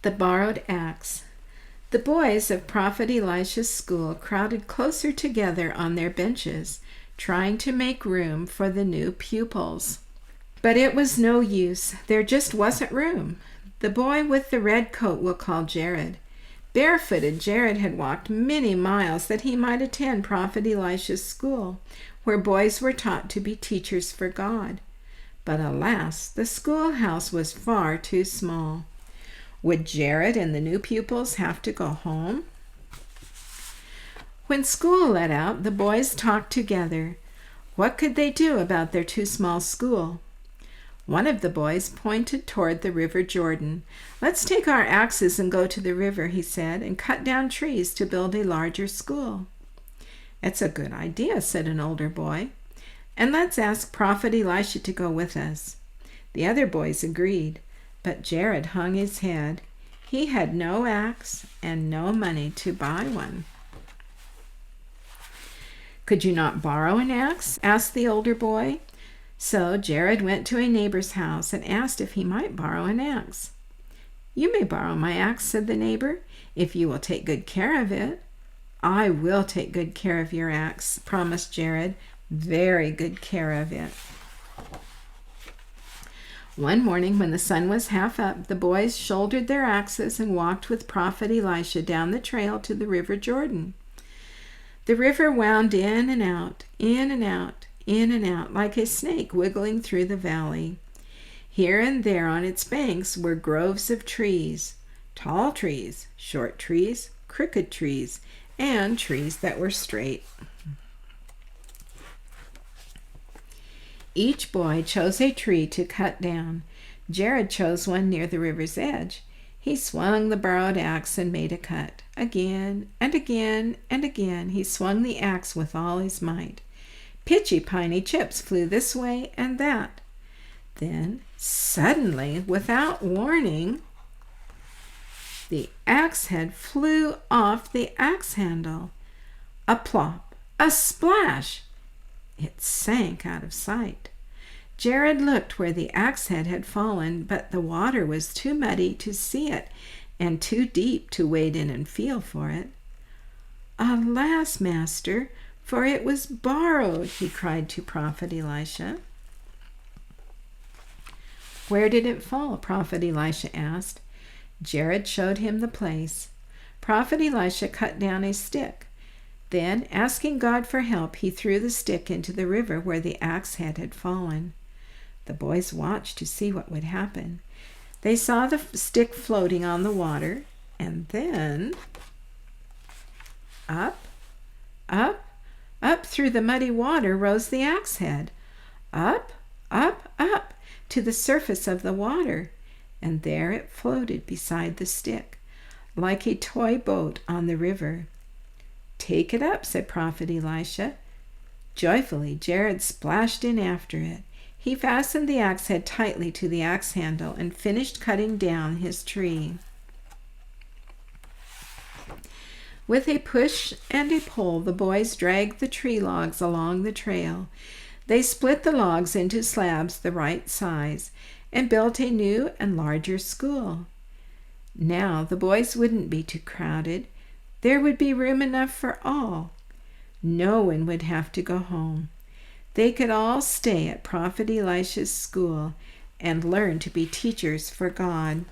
The borrowed axe. The boys of Prophet Elisha's school crowded closer together on their benches, trying to make room for the new pupils. But it was no use. There just wasn't room. The boy with the red coat we'll call Jared. Barefooted, Jared had walked many miles that he might attend Prophet Elisha's school, where boys were taught to be teachers for God. But alas, the schoolhouse was far too small. Would Jared and the new pupils have to go home? When school let out, the boys talked together. What could they do about their too small school? One of the boys pointed toward the River Jordan. "Let's take our axes and go to the river," he said, "and cut down trees to build a larger school." "It's a good idea," said an older boy. "And let's ask Prophet Elisha to go with us." The other boys agreed. But Jared hung his head. He had no axe and no money to buy one. "Could you not borrow an axe?" asked the older boy. So Jared went to a neighbor's house and asked if he might borrow an axe. "You may borrow my axe," said the neighbor, "if you will take good care of it." "I will take good care of your axe," promised Jared. "Very good care of it." One morning when the sun was half up, the boys shouldered their axes and walked with Prophet Elisha down the trail to the River Jordan. The river wound in and out, in and out, in and out, like a snake wiggling through the valley. Here and there on its banks were groves of trees, tall trees, short trees, crooked trees, and trees that were straight. Each boy chose a tree to cut down. Jared chose one near the river's edge. He swung the borrowed axe and made a cut. Again and again and again he swung the axe with all his might. Pitchy-piney chips flew this way and that. Then, suddenly, without warning, the axe head flew off the axe handle. A plop, a splash! It sank out of sight. Jared looked where the axe head had fallen, but the water was too muddy to see it and too deep to wade in and feel for it. "Alas, master, for it was borrowed," he cried to Prophet Elisha. "Where did it fall?" Prophet Elisha asked. Jared showed him the place. Prophet Elisha cut down a stick. Then, asking God for help, he threw the stick into the river where the axe head had fallen. The boys watched to see what would happen. They saw the stick floating on the water, and then up, up, up through the muddy water rose the axe head. Up, up, up to the surface of the water, and there it floated beside the stick, like a toy boat on the river. "Take it up," said Prophet Elisha. Joyfully, Jared splashed in after it. He fastened the axe head tightly to the axe handle and finished cutting down his tree. With a push and a pull, the boys dragged the tree logs along the trail. They split the logs into slabs the right size and built a new and larger school. Now the boys wouldn't be too crowded. There would be room enough for all. No one would have to go home. They could all stay at Prophet Elisha's school and learn to be teachers for God.